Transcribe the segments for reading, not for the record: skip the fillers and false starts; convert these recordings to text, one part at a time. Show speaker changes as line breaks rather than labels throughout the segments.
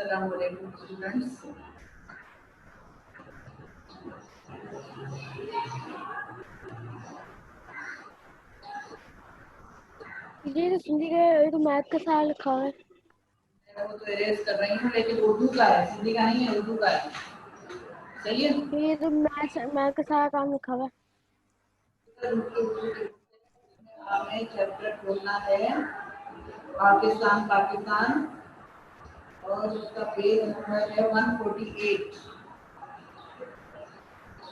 Assalamualaikum students.
ये तो हिंदी का ये तो मैथ का सवाल लिखा है।
मैं वो तो इरेज कर रही हूँ, लेकिन उर्दू का है, हिंदी का नहीं है, उर्दू का है। सही है।
ये तो मैथ का सारा काम लिखा हुआ है।
हमें चैप्टर खोलना है पाकिस्तान पाकिस्तान, और उसका पेज नंबर है 148।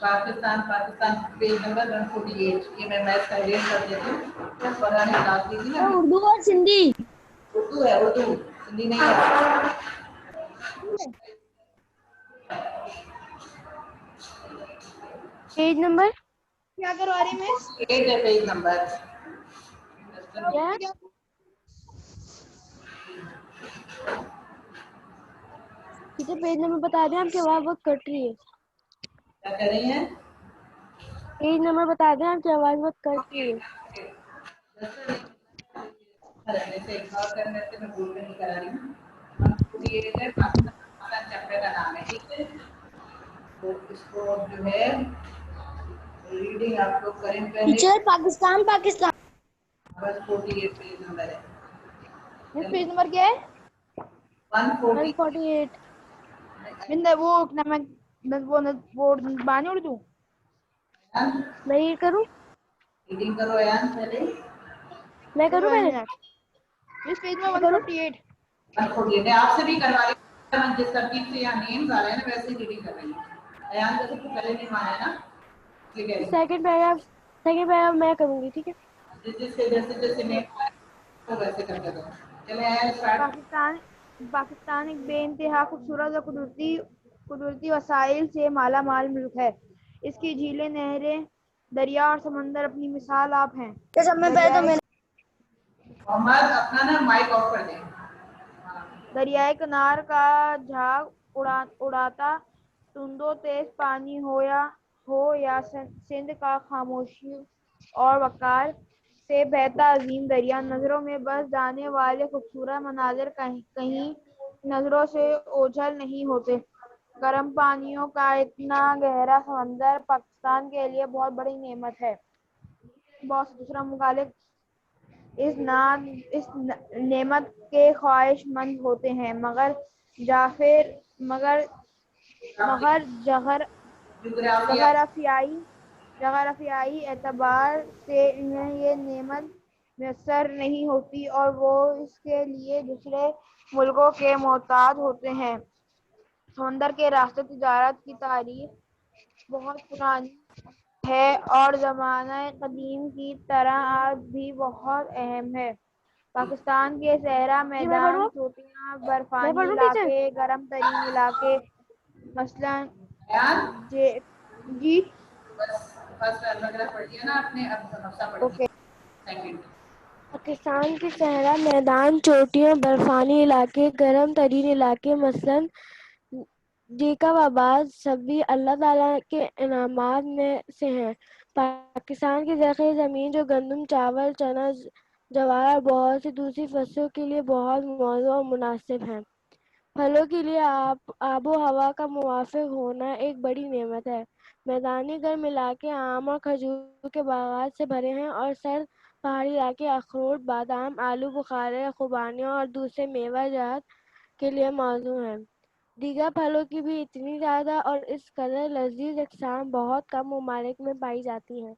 Pakistan Pakistan page number 148। ये मैं मैथ का इरेज कर देती हूँ, पढ़ाने क्लास दी थी ना।
उर्दू और हिंदी।
उर्दू है, उर्दू, हिंदी नहीं है।
पेज नंबर
क्या करवा रही मिस?
8 है पेज नंबर।
क्या? ठीक है, पेज नंबर बता दें, आपकी आवाज बहुत कट रही है।
क्या कर रही हैं?
पेज नंबर बता दें, आपकी आवाज बहुत कट रही है।
जैसे इग्नोर करने से मैं भूल नहीं करा रही हूँ। ये है पाकिस्तान चैप्टर का नाम है, ठीक है। तो इसको जो है रीडिंग आप लोग करें पहले।
टीचर पाकिस्तान पाकिस्तान
बस 48 पेज नंबर है।
मिस पेज नंबर क्या है?
148।
बिंदा वो नमक वो बानी उर्दू
मैं ये करूँ?
रीडिंग करो यार पहले।
मैं करूँ पहले?
मिस पेज नंबर
मैं करूँ?
148।
148 है, आपसे भी करवा रही हूँ। जिस तरतीब से यहाँ नेम्स आ रहे हैं ना, वैसे ही रीडिंग कर रही हूँ। अयान जैसे तो पहले नहीं माना है ना, ठीक है।
सेकंड पैराग्राफ मैं करूँगी, ठीक है।
जिससे जैसे जैसे नेम आ रहे हैं, तो वैसे करते रहो। चले अयान स्टार्ट।
पाकिस्तान एक बेइंतहा खूबसूरत और कुदरती वसाइल से माला माल मुल्क है। इसकी झीलें, नहरें, दरिया और समंदर अपनी मिसाल आप हैं।
मोहम्मद अपना ना माइक ऑफ कर दें।
दरियाए किनार का झाग उड़ाता टुंडो तेज पानी हो या सिंध का खामोशी और वकार से बहता अजीम दरिया, नजरों में बस जाने वाले खूबसूरत मनाजिर कहीं नजरों से ओझल नहीं होते। गर्म पानियों का इतना गहरा समंदर पाकिस्तान के लिए बहुत बड़ी नेमत है। बहुत से दूसरा मुमालिक इस नेमत के ख्वाहिशमंद होते हैं, मगर मगर
जोग्राफिया
जगरफियाई एतबार से इन्हें ये नेमत मैसर नहीं होती और वो इसके लिए दूसरे मुल्कों के मोहताज होते हैं। समंदर के रास्ते तिजारत की तारीख बहुत पुरानी है और ज़माना कदीम की तरह आज भी बहुत अहम है। पाकिस्तान के सहरा
जी मैं
मैदान,
पढ़ूँ?
चोटियां,
मैं
बर्फानी
पढ़ूँ टीचर?
इलाके, गर्म तरीन इलाके, मसलन
यार
जी
बस फर्स्ट पैराग्राफ पढ़ लिया ना आपने, अब हफ्ता पढ़िए।
ओके।
सेकंड।
पाकिस्तान के सहरा मैदान, चोटियां, बर्फानी इलाके, गर्म तरीन इलाके मसलन जेकब सभी अल्लाह ताला के इनामात में से हैं। पाकिस्तान की ज़रख़ी ज़मीन जो गंदम, चावल, चना, जवार और बहुत सी दूसरी फसलों के लिए बहुत मौजूद और मुनासिब है। फलों के लिए आबो हवा का मुवाफिक होना एक बड़ी नेमत है। मैदानी गर्म इलाके आम और खजूर के बागात से भरे हैं और सर्द पहाड़ी इलाके अखरोट, बादाम, आलू बुखारे, खुबानियों और दूसरे मेवा जात के लिए मौजूद हैं। दीगर फलों की भी इतनी ज़्यादा और इस कदर लजीज अक़साम बहुत कम ममालिक में पाई जाती हैं।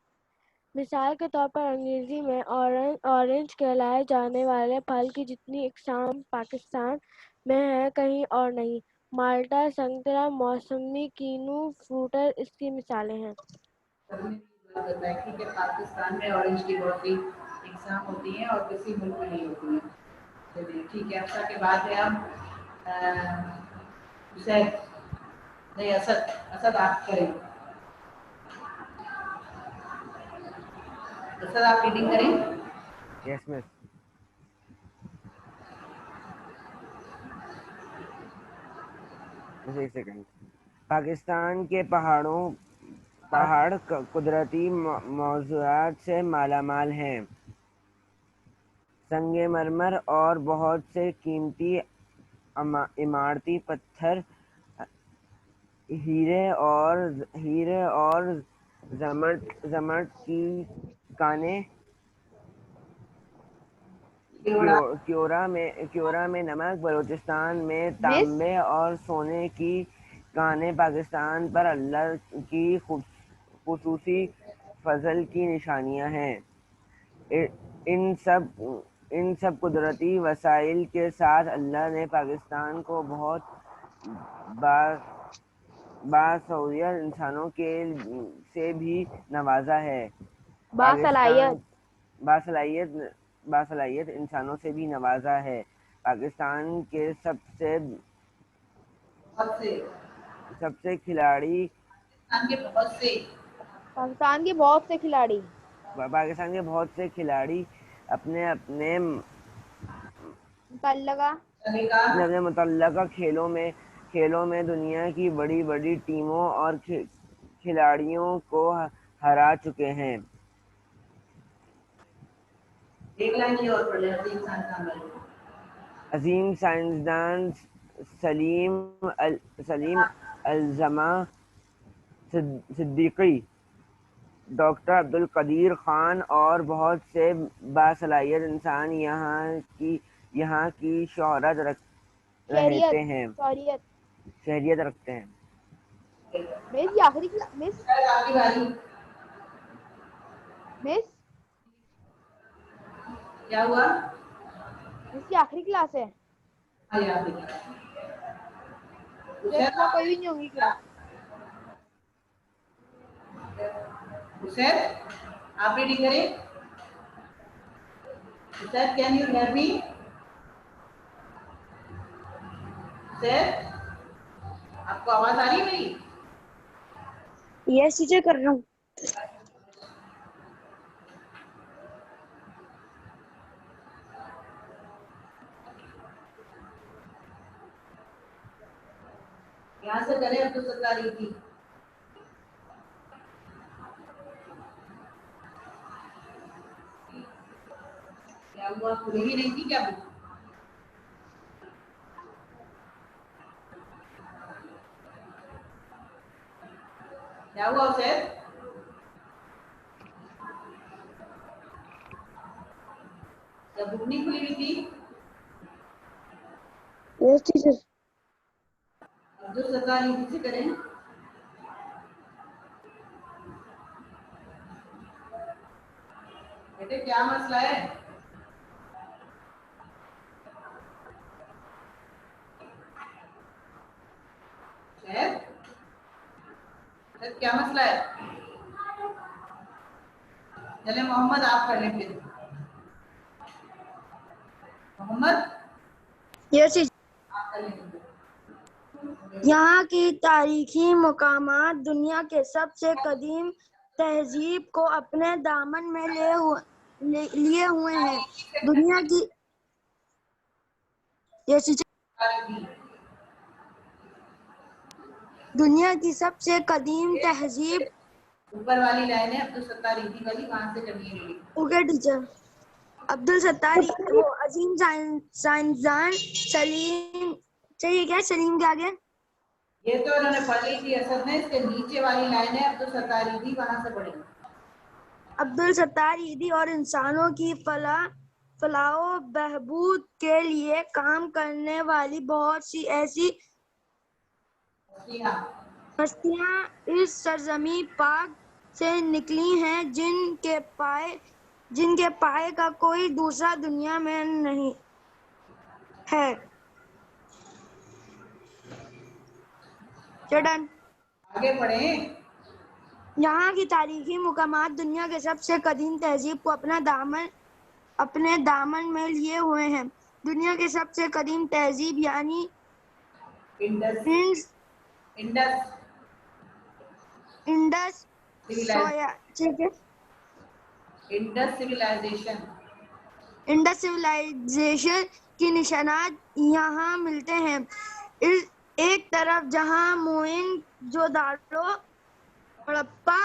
मिसाल के तौर पर अंग्रेज़ी में ऑरेंज कहलाए जाने वाले फल की जितनी अक़साम पाकिस्तान में है कहीं और नहीं। माल्टा, संतरा, मौसमी, कीनू, फ्रूटर इसकी मिसालें हैं।
कि पाकिस्तान में ऑरेंज की बहुत सी एग्जाम होती हैं और किसी मुल्क में नहीं होती हैं। चलिए ठीक है। अफसा के बाद है हम हुसैन, नहीं असद, असद आप करें। असद आप रीडिंग करें।
Yes miss. बस एक सेकंड। पाकिस्तान के पहाड़ कुदरती मौजूदात से मालामाल हैं। संगे मरमर और बहुत से कीमती इमारती पत्थर, हीरे और जमट की कानें,
क्योड़ा
क्योरा में नमक, बलूचिस्तान में
मिस
तांबे और सोने की कानें, पाकिस्तान पर अल्लाह की खुसूसी फजल की निशानियां हैं। इ- इन सब कुदरती वसाइल के साथ अल्लाह ने पाकिस्तान को बहुत बासौरियत इंसानों से भी नवाजा है।
बासलाहियत
पाकिस्तान बासलाहियत बासलाहियत इंसानों से भी नवाजा है। पाकिस्तान के
बहुत से
सबसे खिलाड़ी
पाकिस्तान के बहुत से
पाकिस्तान के बहुत से खिलाड़ी
पाकिस्तान के बहुत से खिलाड़ी अपने अपने
मुतल्लका
चलेगा
अपने मुतल्लका खेलों में दुनिया की बड़ी बड़ी टीमों और खिलाड़ियों को हरा चुके हैं।
एक लाइन ये और पढ़ ले अजीम इंसान का अमल।
अजीम साइंसदान सलीम अलजमा सिद्दीकी, डॉक्टर अब्दुल कदीर खान और बहुत से बासलाहियत इंसान यहाँ की शोहरत शहरियत रखते हैं।
मिस ये आखिरी मिस
आपकी बारी।
मिस
क्या हुआ?
मिस ये आखिरी क्लास है।
हाँ याद
उसके बाद कोई भी नहीं होगी क्लास।
हुसैन आप रीडिंग करें। Hussain can you hear me? Hussain आपको आवाज आ रही है मेरी?
यस टीचर कर रहा हूँ।
यहाँ से करें अब्दुल सत्तार की। क्या हुआ? खुली ही नहीं थी क्या बुक? क्या हुआ उसे? क्या बुक नहीं खुली हुई थी?
Yes teacher.
अब्दुल सत्तार से करें। बेटे क्या मसला है? क्या मसला है? चले मोहम्मद आप कर लें फिर। Mohammed
yes teacher.
आप कर लें।
यहाँ की तारीखी मकामात दुनिया के सबसे कदीम तहजीब को अपने दामन में लिए हुए हैं। दुनिया की यस टीचर। दुनिया की सबसे कदीम तहजीब
ऊपर वाली लाइन है अब्दुल सत्तार ईदी वाली, कहाँ से करनी है reading?
Okay teacher. Abdul Sattar वो अजीम साइंसदान सलीम चाहिए क्या? सलीम के आगे
ये तो उन्होंने पढ़ ली थी असद ने। इसके नीचे वाली लाइन है अब्दुल सत्तार ईदी, वहां से पढ़ेंगे।
अब्दुल सत्तार ईदी और इंसानों की फलाह बहबूद के लिए काम करने वाली बहुत सी ऐसी हस्तियां इस सरजमी पाक से निकली हैं जिनके पाए का कोई दूसरा दुनिया में नहीं है। चडन
आगे पढ़ें।
यहाँ की तारीखी मुकामात दुनिया के सबसे कदीम तहजीब को अपने दामन में लिए हुए हैं। दुनिया के सबसे कदीम तहजीब यानी
इंडस
इंडस सिविलाइजेशन की निशानात यहाँ मिलते हैं। एक तरफ जहाँ मोइनजोदाड़ो, हड़प्पा,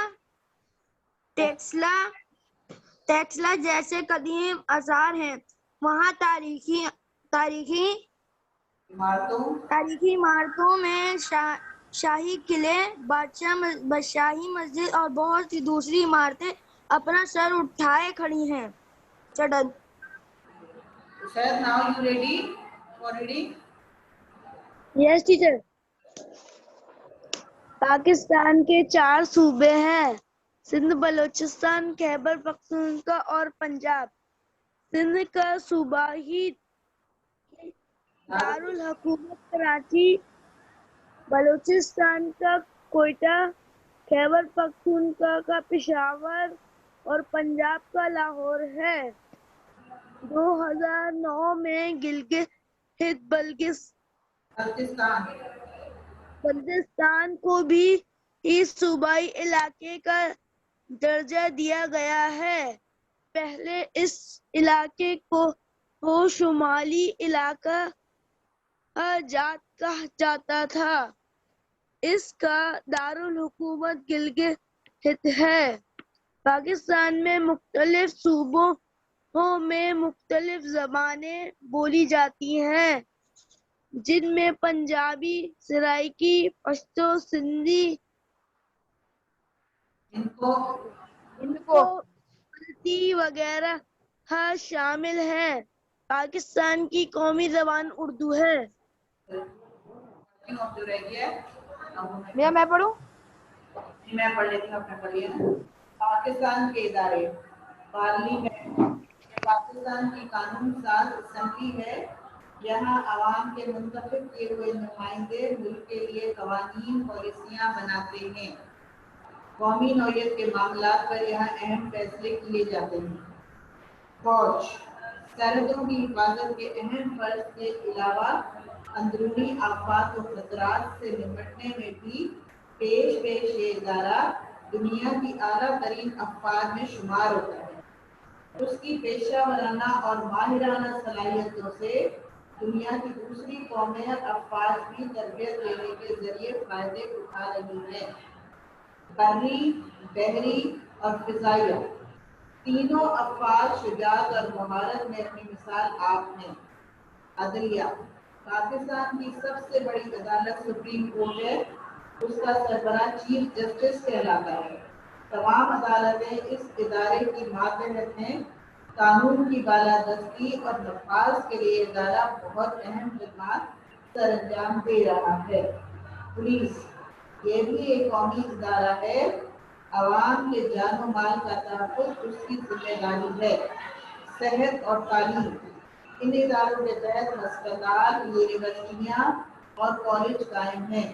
टेक्सला जैसे कदीम आसार हैं, वहाँ तारीखी
इमारतों,
तारीखी इमारतों में शाही किले, बादशाही मस्जिद और बहुत सी दूसरी इमारतें अपना सर उठाए खड़ी हैं। चडन।
शायद now you ready for reading?
Yes teacher. Pakistan के 4 सूबे हैं: सिंध, बलूचिस्तान, खैबर पख्तूनख्वा और पंजाब। सिंध का सूबाही दारुल हुकूमत कराची, बलूचिस्तान का कोयटा, खैबर पख्तूनख्वा का पेशावर और पंजाब का लाहौर है। 2009 में गिलगित बल्तिस्तान को भी इस सूबाई इलाके का दर्जा दिया गया है। पहले इस इलाके को शुमाली इलाका जात कहा जाता था। इसका दारुल हुकूमत गिलगित है। पाकिस्तान में मुख्तलिफ सूबों में मुख्तलिफ ज़बानें बोली जाती हैं, जिनमें पंजाबी, सराइकी, पश्तो, सिंधी,
इनको
बल्ती वगैरह शामिल हैं। पाकिस्तान की कौमी ज़बान उर्दू है।
जो रह गया
भैया मैं पढ़ूं?
मैं पढ़ लेती हूँ, आपने पढ़ लिया ना। पाकिस्तान के इदारे, पार्लियामेंट पाकिस्तान की कानून साज असेंबली है। यहाँ अवाम के मुंतखब किए हुए नुमाइंदे मुल्क के लिए कवानीन पॉलिसियाँ बनाते हैं। कौमी नौयत के मामलात पर यहाँ अहम फैसले किए जाते हैं। फौज सरहदों की हिफाजत के अहम फर्ज के अलावा अंदरूनी आफात और खतरात से निपटने में भी पेश ये इदारा दुनिया की आला तरीन अफवाज में शुमार होता है। उसकी पेशा वराना और माहिराना सलाहियतों से दुनिया की दूसरी कौमें अफवाज भी तरबियत लेने के जरिए फायदे उठा रही है। बर्री, बहरी और फिजाइया तीनों अफवाज शुजात और महारत में अपनी मिसाल आप हैं। अदलिया पाकिस्तान की सबसे बड़ी अदालत सुप्रीम कोर्ट है। उसका सरबराह चीफ जस्टिस कहलाता है। तमाम अदालतें इस इदारे की मातहत हैं। कानून की बालादस्ती और नफाज के लिए इदारा बहुत अहम खिदमत सर अंजाम दे रहा है। पुलिस ये भी एक कौमी इदारा है। अवाम के जान माल का तहफ़्फ़ुज़ उसकी जिम्मेदारी है। सेहत और तालीम इन इदारों के तहत अस्पताल, यूनिवर्सिटियाँ और कॉलेज कायम हैं।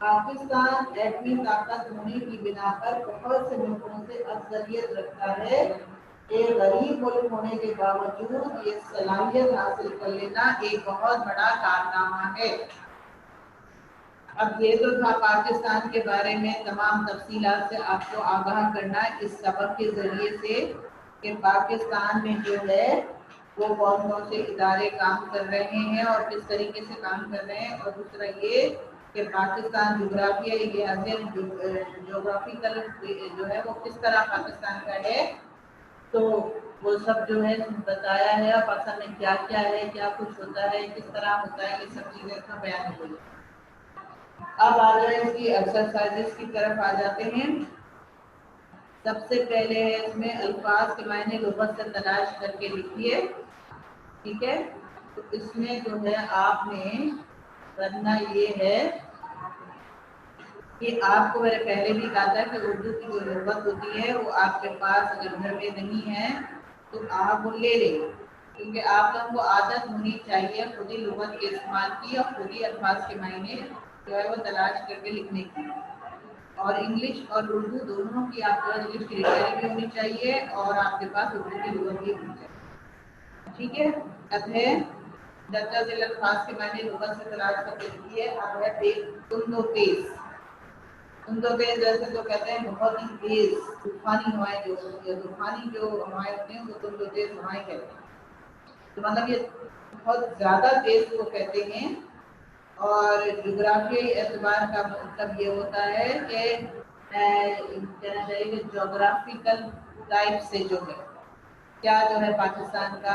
पाकिस्तान एटमी ताकत होने की बिना पर बहुत से मुल्कों से अफजलियत रखता है। एक गरीब मुल्क होने के बावजूद ये सलाहियत हासिल कर लेना एक बहुत बड़ा कारनामा है। अब ये तो था पाकिस्तान के बारे में तमाम तफसीलात से आपको आगाह करना इस सबक के जरिए से कि पाकिस्तान में जो है वो कौन कौन से इदारे काम कर रहे हैं और किस तरीके से काम कर रहे हैं। और दूसरा ये कि पाकिस्तान जोग्राफिकल जो है वो किस तरह पाकिस्तान का है, तो वो सब जो है बताया है। और पाकिस्तान में क्या क्या है, क्या कुछ होता है, किस तरह होता है, ये सब चीज़ें इसमें बयान हुई। अब आ जाए इसकी एक्सरसाइजेस की तरफ आ जाते हैं। सबसे पहले है इसमें अल्फाज के मायने लुगत से तलाश करके लिखिए, ठीक है। तो इसमें जो है आपने करना ये है कि आपको मैंने पहले भी कहा था कि उर्दू की जो लुगत होती है वो आपके पास अगर घर में नहीं है तो आप वो ले लें, क्योंकि आप लोगों को आदत होनी चाहिए खुद ही लुगत के इस्तेमाल की और खुद ही अल्फाज के मायने जो है वो तलाश करके लिखने की। और इंग्लिश और उर्दू दोनों की आपको इंग्लिश की डिक्शनरी भी होनी चाहिए और आपके पास उर्दू की लुगत भी होनी चाहिए, ठीक है। अब है दर्जा से अल्फाज के मायने लुगत से तलाश करके लिखिए। अब है तुम दो तेज जैसे तो कहते हैं बहुत ही तेज तूफानी हवाएं जो होती है, तूफानी जो हवाएं होती हैं वो तुम दो तेज हवाएं कहते हैं। तो मतलब ये बहुत ज्यादा तेज को कहते हैं। और जोग्राफियाई एतबार का मतलब ये होता है कि कहना चाहिए कि जोग्राफिकल टाइप से जो है क्या जो है पाकिस्तान का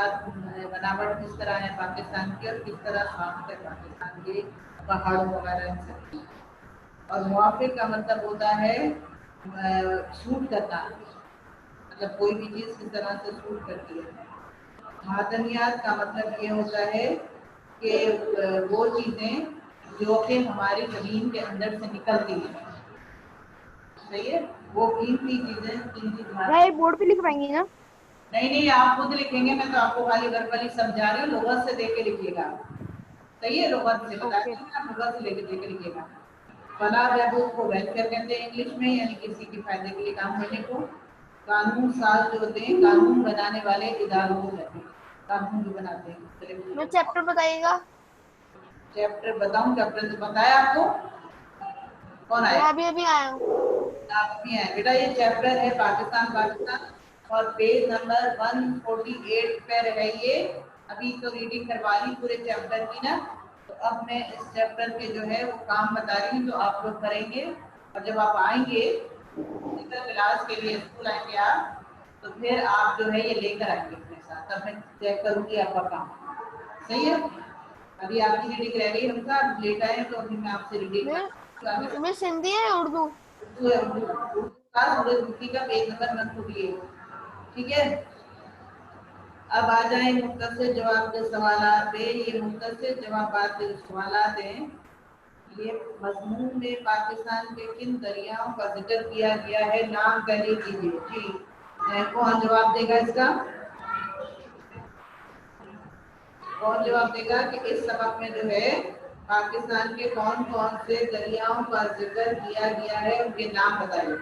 बनावट किस तरह है पाकिस्तान की, और किस तरह साफ है पाकिस्तान के पहाड़ों वगैरह इन सब की। और मुआफिक का मतलब होता है सूट करना, मतलब कोई भी चीज़ किस तरह से सूट करती है। मादनियात का मतलब ये होता है कि वो चीज़ें जो कि हमारी ज़मीन के अंदर से निकलती हैं, सही है, वो कीमती चीज़ें कीमती
भाई बोर्ड पे लिख पाएंगे ना?
नहीं नहीं, आप खुद लिखेंगे, मैं तो आपको खाली वर्बली समझा रही हूँ, लुगत से देके लिखिएगा, सही है, लुगत से बता
ओके।
रही हूँ, आप लुगत से लेके देके लिखिएगा। फलाह बहबूद को वेलफेयर कहते हैं इंग्लिश में, यानी किसी के फायदे के लिए काम करने को। कानून साज जो होते हैं, कानून बनाने वाले इदारों को कहते हैं, कानून जो बनाते हैं।
मैं चैप्टर बताइएगा।
चैप्टर बताऊं? चैप्टर तो बताया आपको, कौन
मैं
आया?
अभी अभी आया हूँ।
आप भी आए बेटा, ये चैप्टर है पाकिस्तान पाकिस्तान, और पेज नंबर 148 पे है ये। अभी तो रीडिंग करवा ली पूरे चैप्टर की ना, तो अब मैं इस चैप्टर के जो है वो काम बता रही हूँ, जो आप लोग करेंगे। और जब आप आएंगे क्लास के लिए, स्कूल आएंगे आप, तो फिर आप जो है ये लेकर आएंगे अपने साथ, तब मैं चेक करूंगी आपका काम, सही है। अभी आपकी रीडिंग रह गई, हम सब लेट आए तो अभी मैं आपसे रीडिंग कर
मैं हिंदी है उर्दू?
उर्दू का सूरज मुखी का पेज नंबर 148, ठीक है। अब आ जाए मुख्तसर जवाब के सवालात पे। ये मुख्तसर जवाबात के सवालात हैं, ये मजमून में पाकिस्तान के किन दरियाओं का जिक्र किया गया है, नाम पहले कीजिए जी। कौन जवाब देगा इसका? कौन जवाब देगा कि इस सबक में जो है पाकिस्तान के कौन कौन से दरियाओं का जिक्र किया गया है, उनके नाम बताइए।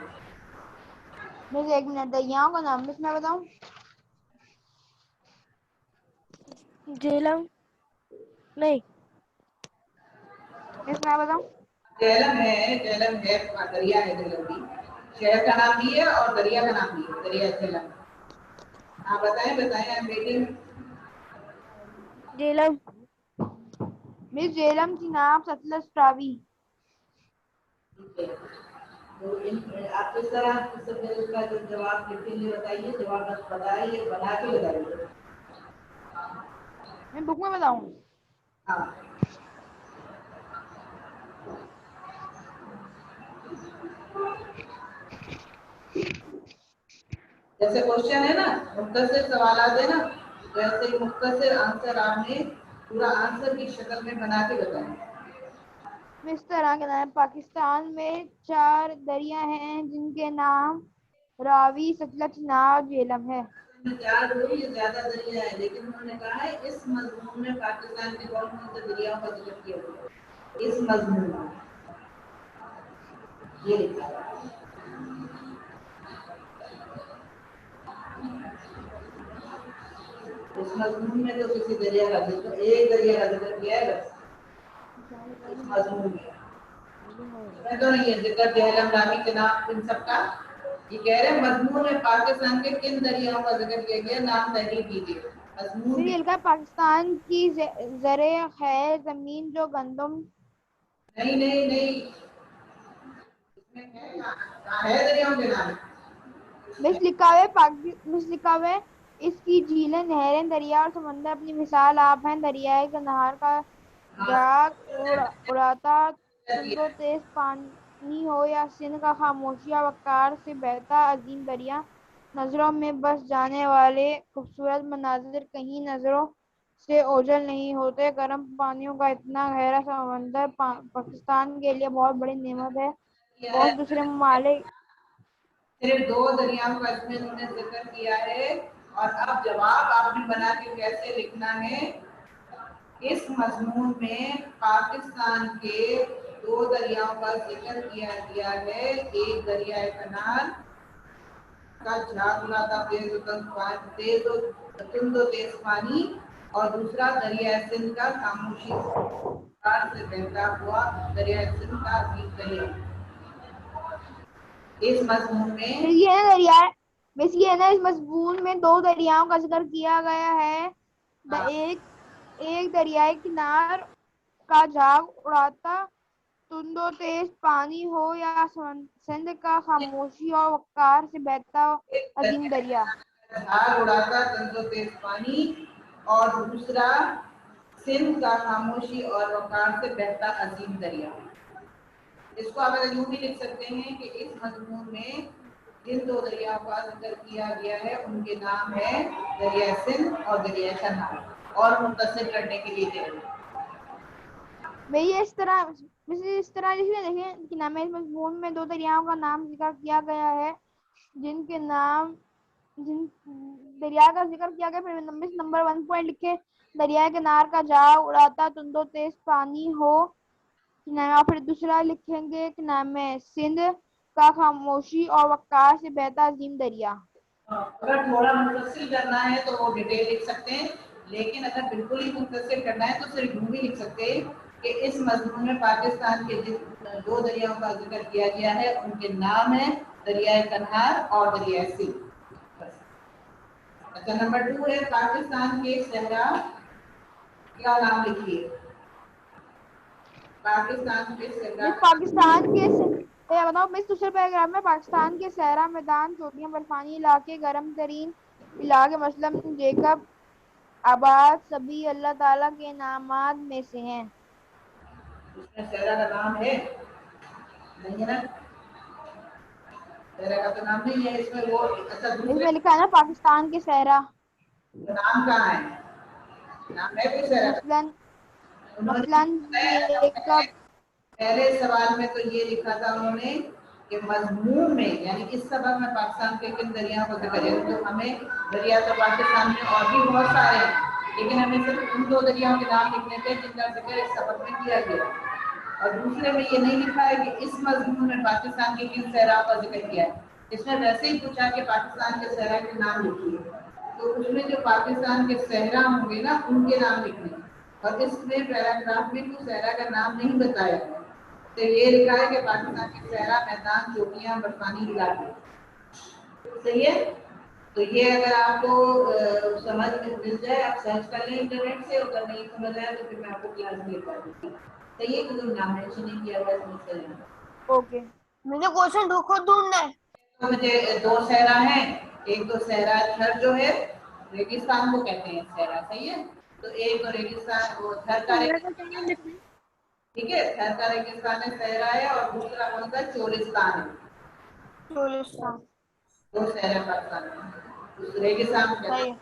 मिस एक मिनट, दरियाओं का नाम मिस मैं बताऊं?
झेलम नहीं,
मिस मैं बताऊं?
झेलम है, झेलम है, दरिया है झेलम भी, शहर का नाम भी है और दरिया का नाम भी है, दरिया झेलम। हाँ बताएं बताएं, आप बेटी।
झेलम।
मिस झेलम, चिनाब, सतलज, रावी।
ठीक है, तो आप किस तरह का जो जवाब लिखेंगे बताइए, जवाब बस बताइए, बना के बताइए।
मैं बुक में बताऊं?
हाँ, जैसे क्वेश्चन है ना, मुख्तसर सवालात है ना, वैसे ही मुख्तसर आंसर आपने पूरा आंसर की शक्ल में बना के बताएं।
इस तरह के नाम, पाकिस्तान में 4 दरिया हैं जिनके नाम रावी, सतलज, चिनाब, झेलम है।
चार हुई, ये ज्यादा दरिया है, लेकिन उन्होंने कहा है इस मजमून में पाकिस्तान के कौन कौन से दरियाओं का जिक्र किया गया है, इस मजमून में ये लिखा है। इस मजमून में तो किसी दरिया का जिक्र, एक दरिया का जिक्र किया है बस इस मजमून में, मैं तो नहीं है जिक्र झेलम, रावी, चिनाब, इन सब का। ये कह रहे हैं मजमून में पाकिस्तान के किन दरियाओं का जिक्र किया गया, नाम तहरीर कीजिए मजमून
फिर
में।
ये लिखा है पाकिस्तान की ज़रे खैर जमीन जो गंदम।
नहीं नहीं नहीं, इसमें है कहाँ है दरियाओं के नाम?
मिस लिखा हुआ है इसकी झीलें, नहरें, दरिया और समंदर अपनी मिसाल आप हैं। दरियाए कनार का
हाँ,
झाग उड़ाता तुंदो तेज पानी हो, या सिंध का खामोशिया वकार से बहता अजीम दरिया। नजरों में बस जाने वाले खूबसूरत मनाजिर कहीं नजरों से ओझल नहीं होते। गर्म पानियों का इतना गहरा समंदर पाकिस्तान के लिए बहुत बड़ी नेमत है।
किया है,
बहुत दूसरे ममालिक
सिर्फ दो दरियाओं का इसमें उन्होंने जिक्र किया है। और अब जवाब आपने बना के कैसे लिखना है, इस मजमून में पाकिस्तान के दो दरियाओं का जिक्र किया गया है, एक दरिया कनाल का झागुलाता तेज पानी, और दूसरा दरिया सिंध का खामोशी से बहता हुआ दरिया सिंध का अजीब दरिया। इस मजमून में
ये है दरिया मिस ये है ना, इस मजमून में 2 दरियाओं का जिक्र किया गया है। एक एक दरियाई किनार का झाग उड़ाता तुंदो तेज पानी हो, या सिंध का खामोशी और वकार से बहता अजीम दरिया।
झाग उड़ाता तंजो तेज पानी, और दूसरा सिंध का खामोशी और वकार से बहता अजीम दरिया। इसको आप यूं भी लिख सकते हैं कि इस मजमून में जिन दो दरियाओं का जिक्र किया गया है उनके नाम है दरिया सिंध और दरिया कन्हार, और मुत्तसिल करने के लिए दे
भैया इस तरह इसलिए देखें कि नाम इस मजमून में दो दरियाओं का नाम जिक्र किया गया है, जिन दरिया का जिक्र किया गया। फिर नंबर 1 पॉइंट लिखे, दरिया किनार का जाग उड़ाता तुंदो तेज पानी हो। और फिर दूसरा लिखेंगे कि नाम है सिंध का खामोशी और वक़ार से बहता अजीम दरिया।
अगर थोड़ा मुत्तसिल करना है तो वो डिटेल लिख सकते हैं, लेकिन अगर बिल्कुल ही मुत्तसिल करना है तो सिर्फ यूं भी लिख सकते हैं कि इस मजमून में पाकिस्तान के जिन दो दरियाओं का जिक्र किया गया है उनके नाम है दरिया कन्हार और दरिया सिंध। अच्छा, नंबर 2 है पाकिस्तान के सहरा का नाम लिखिए। पाकिस्तान के सहरा
बताओ मिस दूसरे पैराग्राफ में पाकिस्तान के सहरा मैदान, चोटियां, बर्फानी इलाके, गर्म तरीन इलाके मसलन जेकब आबाद सभी अल्लाह ताला के इनामात में से हैं।
इसमें सहरा का नाम है नहीं है ना, सहरा का तो नाम नहीं है इसमें। वो अच्छा, दूसरे
इसमें लिखा है ना पाकिस्तान के सहरा,
नाम कहाँ है? नाम है कोई सहरा का?
मसलन जेकब।
पहले सवाल में तो ये लिखा था उन्होंने कि मजमून में, यानी इस सबक में पाकिस्तान के किन दरियाओं को जिक्र है, तो हमें दरिया तो पाकिस्तान में और भी बहुत सारे हैं, लेकिन हमें सिर्फ उन दो दरियाओं के नाम लिखने थे जिनका जिक्र इस सबक में किया गया। और दूसरे में ये नहीं लिखा है कि इस मजमून में पाकिस्तान के किन सहराओं का जिक्र किया है। इसमें वैसे ही पूछा कि पाकिस्तान के सहरा के नाम लिखिए, तो उसमें जो पाकिस्तान के सहरा होंगे ना उनके नाम लिखने, और इसमें पैराग्राफ में कोई सहरा का नाम नहीं बताया है। तो ये लिखा है कि पाकिस्तान के सहरा मैदान, चोटियां, बर्फानी इलाके। सही है। तो ये अगर आपको समझ मिल जाए, आप सर्च कर लें इंटरनेट से, और अगर नहीं समझ आए तो फिर मैं आपको क्लास में लेकर दूंगी। सही है, कोई नाम मेंशन नहीं किया हुआ इसमें।
ओके,
मुझे क्वेश्चन ढूंढना है।
तो मुझे दो सहरा हैं, एक तो सहरा थर जो है रेगिस्तान को कहते हैं सहरा, सही है। तो एक तो रेगिस्तान, वो थर का रेगिस्तान, ठीक है, थर का रेगिस्तान है सहरा है, और दूसरा कौन सा चोलिस्तान है।
चोलिस्तान।
दो सहरा पाकिस्तान में, उस रेगिस्तान को कहते हैं।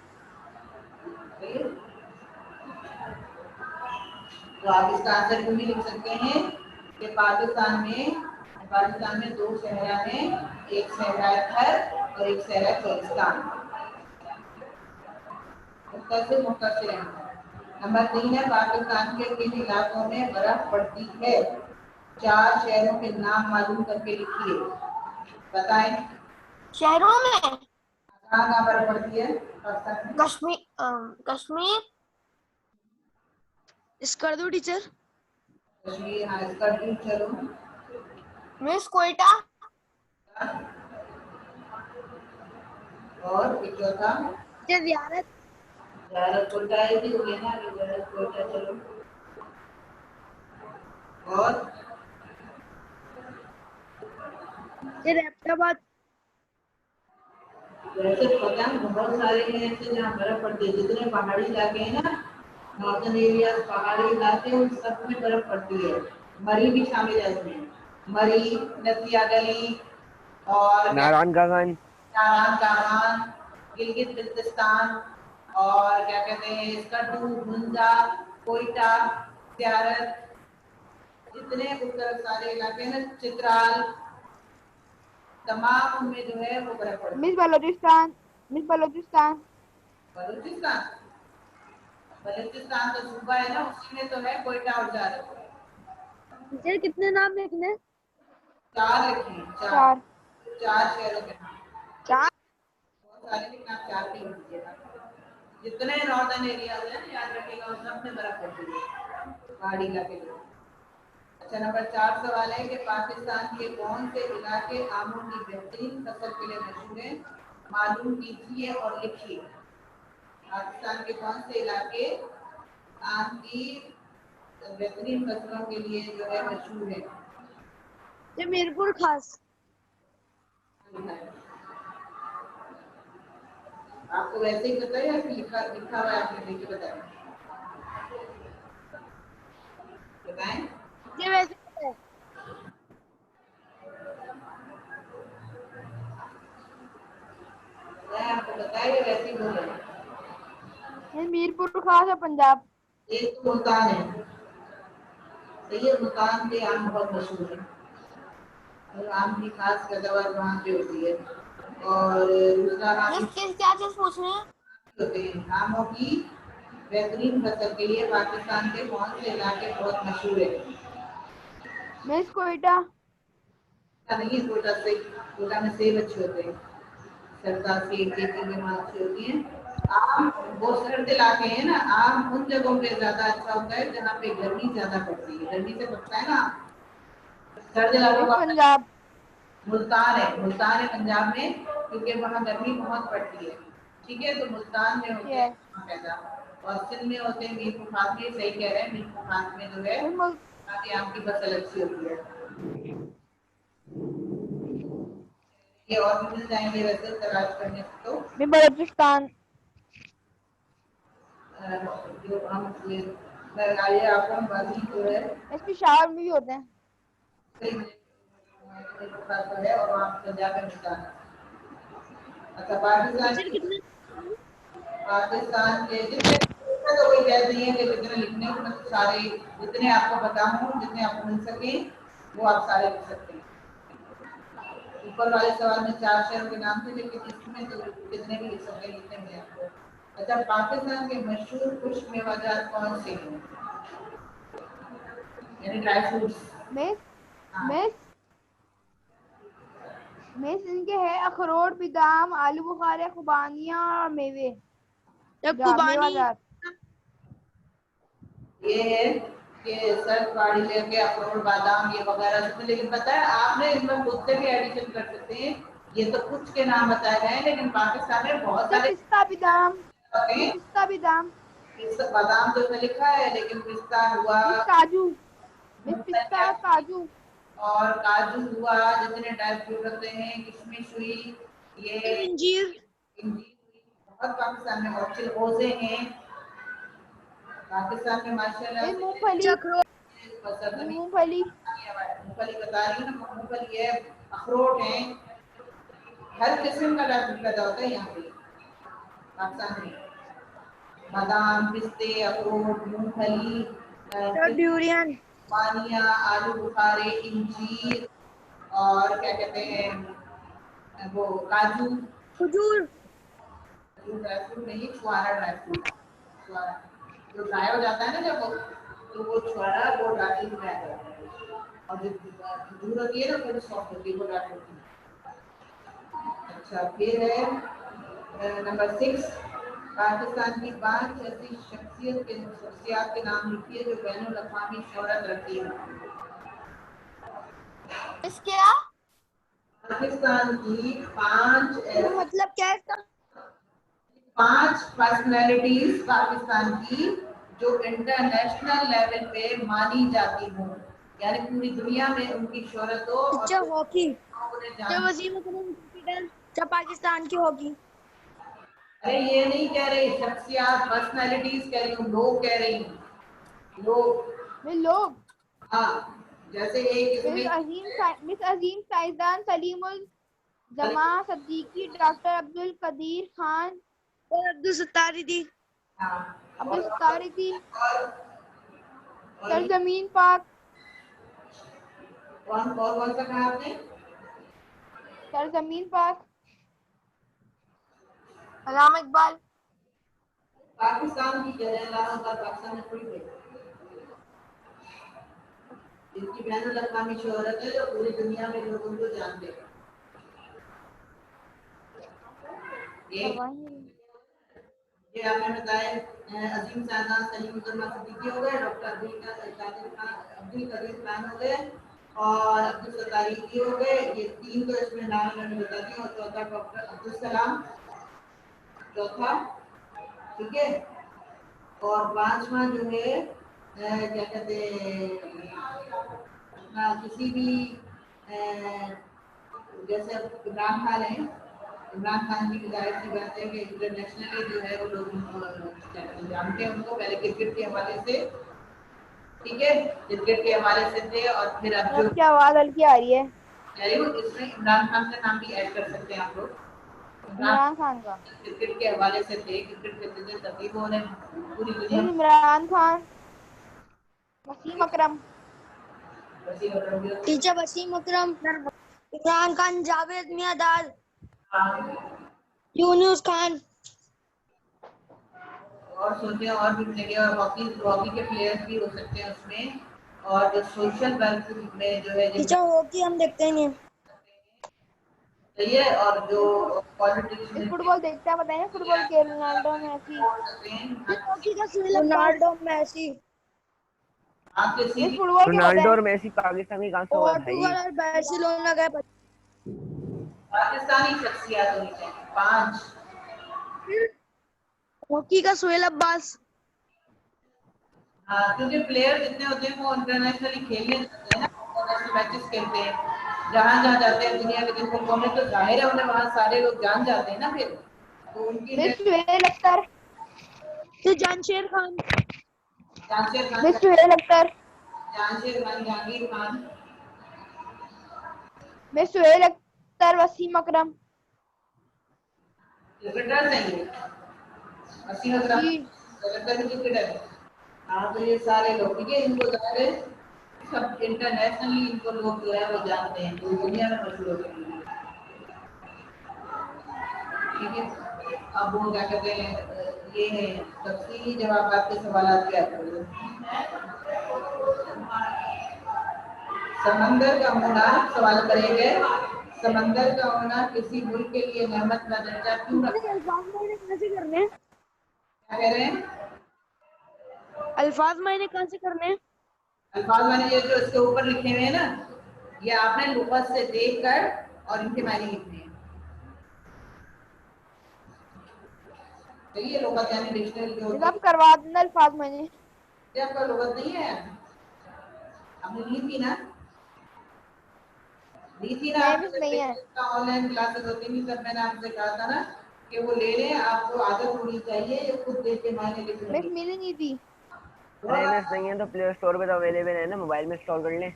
तो आप इसका आंसर यूं भी लिख सकते हैं कि पाकिस्तान में दो सहरा हैं, एक सहरा थर और एक सहरा चोलिस्तान। मुख्तसर नंबर 3 है पाकिस्तान के किन इलाकों में बर्फ पड़ती है? 4 शहरों के नाम मालूम करके लिखिए, बताएं।
शहरों में
कहाँ कहाँ बर्फ पड़ती है पाकिस्तान में?
कश्मीर। इस कर दो टीचर।
कश्मीर, हाँ इसका ठीक, चलो।
मिस कोयटा।
और एक चौथा
जियारत।
कोयटा है भी हो गया ना, कोयटा, चलो। और
हैदराबाद।
वैसे पता है बहुत सारे हैं ऐसे जहाँ बर्फ पड़ती है, जितने पहाड़ी इलाके हैं ना, नॉर्थन एरिया, पहाड़ी इलाके, उन सब में बर्फ पड़ती है। मरी भी शामिल है इसमें, मरी, नसिया गली, और
नारायण गगन,
गिलगित बिल्तिस्तान, और क्या कहते हैं स्कर्दू, भुंजा, कोयटा, जियारत, जितने उत्तर सारे इलाके हैं ना, चित्राल, तमाम उनमें जो है वो बर्फ पड़ती है।
मिस बलोचिस्तान
बलूचिस्तान तो सूबा है ना, उसी में तो है कोयटा और जियारत।
टीचर कितने नाम लिखने?
4 लिखे, 4 शहरों के नाम।
4।
बहुत सारे लिखना, 4 भी लीजिएगा। जितने नॉर्दर्न एरिया है ना, याद रखिएगा, उन सब में बर्फ पड़ती है, पहाड़ी इलाके में। अच्छा, नंबर 4 सवाल है कि पाकिस्तान के कौन से इलाके आमों की बेहतरीन फसल के लिए मशहूर हैं? मालूम कीजिए और लिखिए। पाकिस्तान के कौन से इलाके आम की बेहतरीन फसलों के लिए जो है मशहूर है?
ये मीरपुर खास।
आपको वैसे ही पता है या फिर लिखा लिखा हुआ है आपने लिख के बताया? बताएं।
ये वैसे है।
बताएं, आपको बताया या वैसे ही बोल रहे हैं?
ये मीरपुर खास है पंजाब।
एक तो मुल्तान है, सही है, मुल्तान के आम बहुत मशहूर है और आम की खास पैदावार वहाँ पे होती है। और दूसरा आम
क्या चीज पूछ रहे हैं?
होते हैं, आमों की बेहतरीन फसल के लिए पाकिस्तान के कौन से इलाके बहुत मशहूर है?
मिस कोयटा।
ऐसा नहीं है, कोटा में सेब अच्छे होते हैं, सरदा सेब खेती में वहाँ अच्छी होती है। आम वो सर्द इलाके हैं ना, आम उन जगहों पे ज्यादा अच्छा होता है जहाँ पे गर्मी ज्यादा पड़ती है, गर्मी से पकता है ना। सर्द इलाकों
मिस
का
पंजाब।
मुल्तान है पंजाब में, क्योंकि वहाँ गर्मी बहुत पड़ती है। ठीक है, तो मुल्तान में होते हैं
यस।
आम पैदा, और सिंध में होते हैं मीर खुफात में, सही कह रहे हैं, मीर खुफात में जो है
फिर मुल
आगे आम की फसल अच्छी होती है। ये और भी मिल जाएंगे वैसे तलाश करने से तो।
मैं बलूचिस्तान।
जो हम ये आपका बाजी जो है
इस पेशावर में भी होते हैं।
सही है, और वहाँ पंजाब में मिलता है। अच्छा, पाकिस्तान के जितने तो कोई कैद नहीं है कि जितने लिखने को मतलब सारे, जितने आपको पता हो, जितने आपको मिल सके वो आप सारे लिख सकते हैं। ऊपर वाले सवाल में 4 शहरों के नाम थे, लेकिन इसमें तो कितने भी लिख सकते हैं, कितने भी आपको। अच्छा, पाकिस्तान के मशहूर खुश्क मेवाजात कौन से हैं, यानी ड्राई फ्रूट्स?
मिस
हाँ,
मिस मिस इनके है अखरोट, बादाम, आलू बुखारे, खुबानियाँ और मेवे।
कुबानी।
मेवाजात।
ये है कि सर्द पहाड़ी लेके अखरोट बादाम ये वगैरह सब, लेकिन पता है आपने इसमें खुद से भी एडिशन कर सकते हैं। ये तो कुछ के नाम बताए गए हैं, लेकिन पाकिस्तान में बहुत
मिस
सारे
पिस्ता बादाम।
होते
मिस
हैं।
पिस्ता बादाम।
बादाम तो इसमें लिखा है, लेकिन पिस्ता हुआ,
मिस काजू। मिस पिस्ता
मूंगफली
काजू।
और काजू हुआ, जितने ड्राई फ्रूट होते हैं, किशमिश हुई, ये
अंजीर।
इंजीर हुई, बहुत पाकिस्तान में और चिलगोजे हैं। पाकिस्तान में माशाल्लाह
मिस
से
मूंगफली।
फसल
मिस
नहीं,
मूंगफली।
मूंगफली बता रही हूँ ना, मूंगफली है, अखरोट है, हर किस्म का ड्राई फ्रूट पैदा होता है यहाँ पे पाकिस्तान में। बादाम, पिस्ते, अखरोट, मूंगफली,
ड्यूरियन।
पानिया, आलू बुखारे, इंजीर, और क्या कहते हैं वो काजू,
खजूर।
ड्राई फ्रूट नहीं, छुआरा ड्राई फ्रूट, छुआरा जो ड्राई हो जाता है ना जब वो, तो वो छुआरा वो ड्राई फ्रूट में आ जाता है, और जो खजूर होती है ना थोड़ी सॉफ्ट होती है वो ड्राई फ्रूट में। अच्छा, फिर है नंबर 6, पाकिस्तान की 5 ऐसी शख्सियत के नाम लिखिए जो बैनुल अक़वामी शोहरत रखती है।
क्या?
पाकिस्तान की 5
वो
ऐसी
मतलब क्या है इसका?
5 पर्सनैलिटीज पाकिस्तान की जो इंटरनेशनल लेवल पे मानी जाती हो, यानी पूरी दुनिया में उनकी शोहरत हो और
अच्छा, हॉकी।
उन्हें
जो
जान।
वसीम अकरम क्रिकेटर, जब पाकिस्तान की हॉकी।
अरे ये नहीं कह रही शख्सियत, पर्सनैलिटीज कह रही हूँ, लोग कह रही हूँ, लोग।
मिस लोग।
हाँ, जैसे एक इसमें
मिस अजीम साइंसदान सलीमुल जमा सिद्दीकी, डॉक्टर अब्दुल कदीर खान,
और अब्दुल सत्तार थी।
हाँ,
अब्दुल सत्तार थी,
और
सरजमीन पाक।
कौन सा कहा आपने?
सरजमीन पाक।
अल्लामा इकबाल।
पाकिस्तान की जलालाबाद का पाकिस्तान में थोड़ी गई, जिनकी बैनुल अक़वामी शोहरत है, जो पूरी दुनिया में लोग उनको जानते हैं। एक ये आपने बताया अजीम सादा सलीम उद्दमा सिद्दीकी हो गए, डॉक्टर अब्दुल कदीर खान हो गए, और अब्दुल सत्तारी हो गए। ये 3 तो इसमें नाम मैंने बता दिया, और चौथा डॉक्टर अब्दुल सलाम, चौथा, ठीक है। और 5वां जो है क्या कहते हैं, किसी भी जैसे अब इमरान खान है, इमरान खान जी की जाहिर सी बात है कि इंटरनेशनली जो है वो लोग जानते हैं उनको, पहले क्रिकेट के हवाले से, ठीक है, क्रिकेट के हवाले से थे, और फिर अब जो
आपकी आवाज हल्की आ रही है।
इसमें इमरान खान का नाम भी ऐड कर सकते हैं आप लोग।
इमरान खान का
क्रिकेट के हवाले से थे, क्रिकेट खेलते थे, तभी वो उन्हें पूरी दुनिया में
इमरान खान, वसीम अकरम,
वसीम अकरम भी होते
टीचर वसीम अकरम, इमरान खान, जावेद मियांदाद,
हैं।
यूनुस खान,
और सोचे और भी मिलेंगे, और हॉकी हॉकी के प्लेयर्स भी हो सकते हैं उसमें, और जो सोशल वर्क में जो है
टीचर हॉकी हम देखते ही नहीं।
सही है, और जो पॉलिटिक्स
इस
में
फुटबॉल देखते हैं, बताएंगे फुटबॉल के रोनाल्डो मेसी,
हो सकते हैं।
हॉकी का सुहेल अब्बास,
रोनाल्डो मेसी,
आपके
इस
सीधी
फुटबॉल के
रोनाल्डो और
बताएं।
मेसी पाकिस्तानी कहाँ से हुआ भाई?
पोर्टुगल और बार्सिलोना गए।
पाकिस्तानी शख्सियत होनी चाहिए 5।
हॉकी का सुहेल अब्बास,
हाँ, क्योंकि प्लेयर जितने होते हैं वो इंटरनेशनली खेलने जाते हैं ना, इंटरनेशनल मैचेस खेलते हैं, जहाँ जहाँ जाते हैं दुनिया के जिनको कौन, तो जाहिर है उन्हें वहाँ सारे लोग जान जाते हैं ना, फिर तो उनकी
मिस सुहेल अख्तर,
फिर जानशेर खान,
जांशेर खान,
मिस सुहेल अख्तर,
जांशेर खान, जहांगीर खान,
मिस सुहेल अख्तर, वसीम अकरम
क्रिकेटर नहीं है, वसीम अकरम
जी।
क्रिकेटर भी क्रिकेटर है। हाँ, तो ये सारे लोग, ठीक है, इनको जाहिर है सब इंटरनेशनली इनको लोग जो है वो जानते हैं, पूरी दुनिया में मशहूर हो गए हैं, ठीक है। अब वो क्या कहते हैं, ये है तफसीली जवाब आपके सवाल क्या है। समंदर का होना, सवाल करेंगे, समंदर का होना किसी मुल्क के लिए नेमत का दर्जा क्यों रखता है?
अल्फाज मायने कहाँ से करने हैं?
क्या कह रहे हैं?
अल्फाज मायने कहाँ से करने हैं?
अल्फाज मैंने ये जो इसके ऊपर लिखे हुए हैं ना, ये आपने लुगत से देख कर और इनके मायने लिखने हैं। सही है, लुगत यानी डिक्शनरी जो होती
सब करवा देना अल्फाज मैंने।
है, आपका लुगत नहीं है, आपने ली थी ना, ली थी ना
नहीं मिस नहीं है,
आपने, ऑनलाइन क्लासेस होती थी, तब मैंने आपसे कहा था ना कि वो ले लें, आपको आदत होनी चाहिए ये खुद देख के मायने लिखने
मिस
की।
मिली नहीं थी।
अरे मिस नहीं है तो प्ले स्टोर पे तो अवेलेबल है ना, मोबाइल में इंस्टॉल कर लें।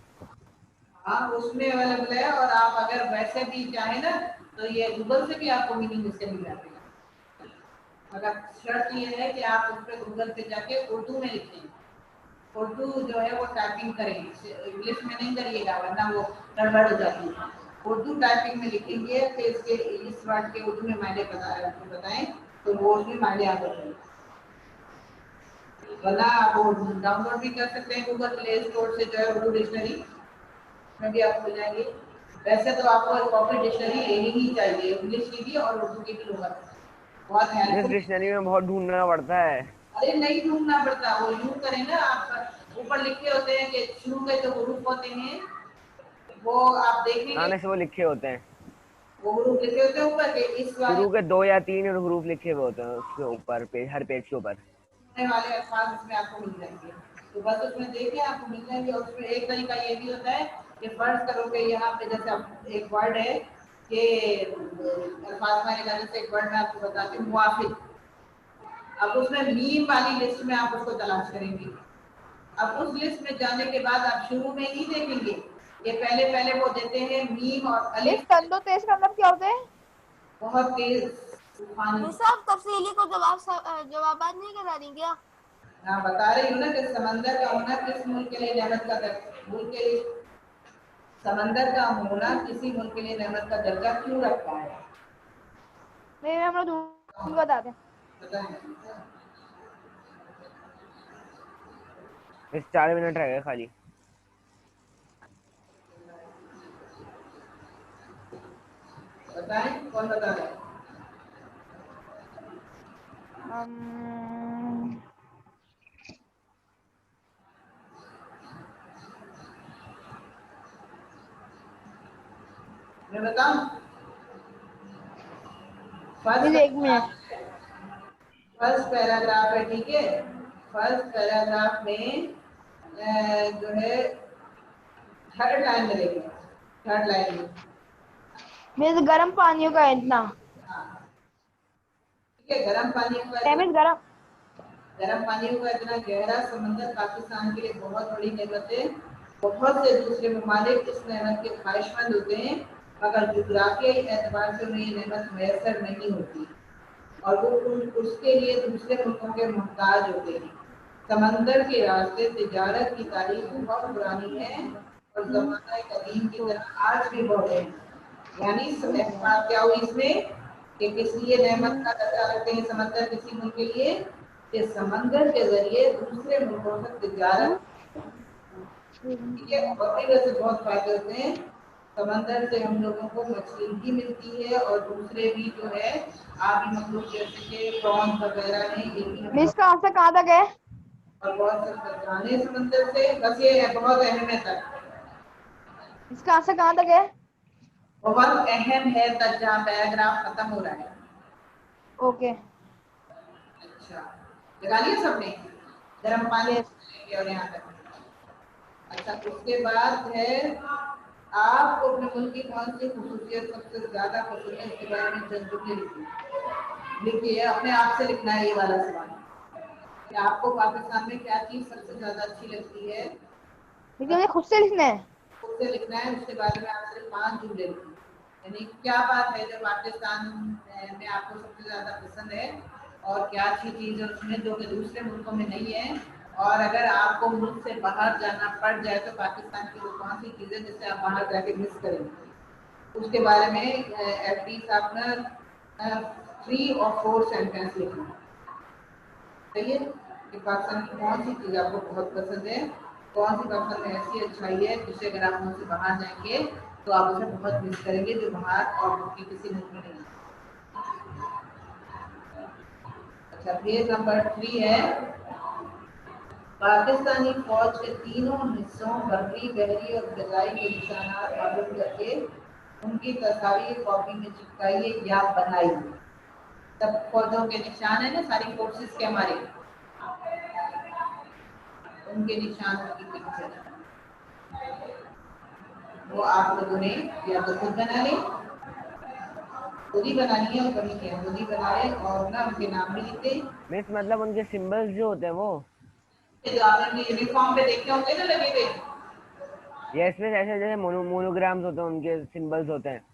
हाँ, उसमें अवेलेबल है, और आप अगर वैसे भी चाहें ना तो ये गूगल से भी आपको मीनिंग उससे मिल जाती है, मगर शर्त ये है कि आप उस पर गूगल पे जाके उर्दू में लिखें, उर्दू जो है वो टाइपिंग करें, इंग्लिश में नहीं करिएगा वरना वो गड़बड़ हो जाती है। उर्दू टाइपिंग में लिखेंगे तो इसके इस वर्ड के उर्दू में मायने बताएं तो वो उसमें मायने आ जाएंगे, वरना आप वो डाउनलोड भी कर सकते हैं गूगल प्ले स्टोर से, जो है उर्दू डिक्शनरी में भी आपको मिल जाएंगे। वैसे तो आपको कॉपी डिक्शनरी लेनी ही चाहिए, इंग्लिश की भी और उर्दू की भी लुगत, बहुत
मिस
हेल्पफुल।
डिक्शनरी में बहुत ढूंढना पड़ता है।
अरे नहीं ढूंढना पड़ता, वो यूं करें ना, आप ऊपर लिखे होते हैं कि शुरू के जो हरूफ होते हैं वो आप देखेंगे,
आने से वो लिखे होते हैं,
वो हरूफ लिखे होते हैं ऊपर के, इस वाले
शुरू के 2 या 3 हरूफ लिखे हुए होते हैं उसके ऊपर, हर पेज के ऊपर।
वाले अल्फाज उसमें आपको मिल जाएंगे, तो बस उसमें देखें आपको मिल जाएंगे। और उसमें एक तरीका ये भी होता है कि फर्ज करो कि यहाँ पे जैसे आप एक वर्ड है कि अल्फाज में निकालने से एक वर्ड मैं आपको बताती हूँ, मुआफिक। अब उसमें मीम वाली लिस्ट में आप उसको तलाश करेंगे, अब उस लिस्ट में जाने के बाद आप शुरू में नहीं देखेंगे, ये पहले पहले वो देते हैं मीम और
मिस
अलिफ,
तंदो तेज का मतलब क्या होता है?
बहुत तेज तूफानी।
साहब तफसीली को जवाबात नहीं करा दी क्या?
हाँ, बता रही हूँ ना कि समंदर का होना किस मुल्क के लिए नेमत का मुल्क के लिए, समंदर का होना किसी मुल्क के लिए नेमत का दर्जा क्यों रखता है?
नहीं हम लोग ढूंढ बताते हैं।
बताएं।
मिस 4 मिनट रह गए खाली।
बताएं, कौन बता रहा है? मैं बताऊं?
मिस एक मिनट,
फर्स्ट पैराग्राफ है, ठीक है, फर्स्ट पैराग्राफ में जो है थर्ड लाइन मिलेगी, थर्ड लाइन में।
मिस गर्म पानियों का इतना।
हाँ, गर्म पानी हुआ
नेमित
गर्म पानी हुआ इतना गहरा समंदर पाकिस्तान के लिए बहुत बड़ी नेमत है। बहुत से दूसरे ममालिक इस नेमत के ख्वाहिशमंद होते हैं, मगर जुग्राफियाई एतबार से उन्हें ये नेमत मैसर नहीं होती और वो उसके लिए दूसरे मुल्कों के मोहताज होते हैं। समंदर के रास्ते तिजारत की तारीख बहुत पुरानी है और ज़माना कदीम की तरह आज भी बहुत है। यानी बात क्या हुई इसमें कि किस लिए नेमत का दर्जा रखते हैं समंदर किसी मुल्क के लिए, कि समंदर के जरिए दूसरे मुल्कों से तिजारत, ठीक है, और वैसे बहुत फायदे होते हैं। समंदर से हम लोगों को मछली भी मिलती है और दूसरे भी जो है आबी मखलूक जैसे कि प्रॉन्स वगैरह हैं, ये भी
इसका आंसर कहाँ तक है?
और बहुत से खजाने समंदर से, बस ये है बहुत अहम है तक,
इसका आंसर कहाँ तक है?
बहुत अहम है तक जहाँ पैराग्राफ खत्म हो रहा है।
ओके
अच्छा लगा लिया सबने, गर्म पानी और यहाँ तक। अच्छा उसके बाद है आपको अपने मुल्क की कौन सी खूबसूरत सबसे ज्यादा पसंद है, इसके बारे में चंद जुमले लिखिए, अपने आप से लिखना है ये वाला सवाल कि आपको पाकिस्तान में क्या चीज सबसे ज्यादा अच्छी लगती है,
मुझे खुद से लिखना है।
खुद से लिखना है। उसके बारे में आप सिर्फ 5 जुमले लिखिए, यानी क्या बात है जो पाकिस्तान में आपको सबसे ज्यादा पसंद है और क्या अच्छी चीज है उसमें जो कि दूसरे मुल्कों में नहीं है, और अगर आपको मुल्क से बाहर जाना पड़ जाए तो पाकिस्तान की वो कौन सी चीजें जिससे आप बाहर जाके मिस करेंगे, उसके बारे में एटलीस्ट आपने 3 और 4 सेंटेंस लिखना है। सही है कि पाकिस्तान की कौन सी चीज आपको बहुत पसंद है, कौन सी पाकिस्तान में ऐसी अच्छाई है जिससे अगर आप मुल्क से बाहर जाएंगे तो आप उसे बहुत मिस करेंगे जो बाहर और मुल्क के किसी मुल्क में नहीं है। अच्छा पेज नंबर 3 है, पाकिस्तानी फौज के तीनों हिस्सों बर्री बहरी और फिजाई के निशानात मालूम करके उनकी तस्वीर कॉपी में चिपकाइए या बनाइए। सब फौजों के निशान है ना, सारी फोर्सेस के हमारे, उनके निशान की पिक्चर वो आप लोगों ने या तो खुद बना लें, खुद ही बनानी है और कभी क्या खुद ही बना लें और ना उनके नाम भी लिख दें।
मिस मतलब उनके सिंबल्स जो होते हैं वो,
जो आपने यूनिफॉर्म पे देखे होंगे ना लगे हुए,
यस मिस, ऐसे जैसे मोनोग्राम्स होते हैं उनके सिंबल्स होते हैं।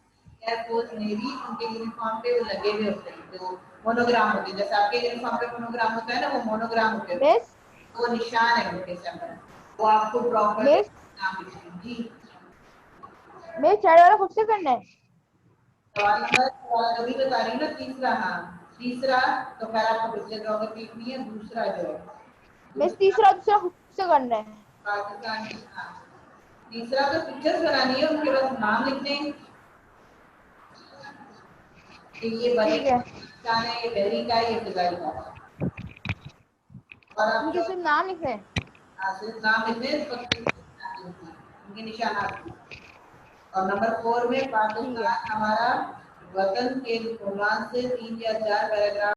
एयरफोर्स नेवी उनके यूनिफॉर्म पे वो लगे हुए होते हैं जो मोनोग्राम होते हैं, जैसे आपके यूनिफॉर्म पे मोनोग्राम होता है ना, वो मोनोग्राम होते हैं,
मिस
वो निशान है उनके सिंबल, वो आपको प्रॉपर
मिस
नाम लिखना जी।
मिस चैट वाला खुद से करना है।
सवाल नंबर अभी बता रही हूँ ना, तीसरा, हाँ तीसरा तो खैर आपको पिक्चर ज्योग्राफी लिखनी है, दूसरा जो है
मिस तीसरा दूसरा खुद से करना है।
पाकिस्तान की, हाँ तीसरा तो पिक्चर्स बनानी है, उनके बाद नाम लिखने हैं कि ये बने
ठीक है,
निशान है, ये बहरी का है, ये फिजाई का है। और आप
मुझे सिर्फ नाम लिखना है।
सिर्फ नाम लिखने हैं, उनके निशानात। और नंबर 4 में
ठीक है।
पाकिस्तान हमारा वतन के उन्वान से 3 या 4 पैराग्राफ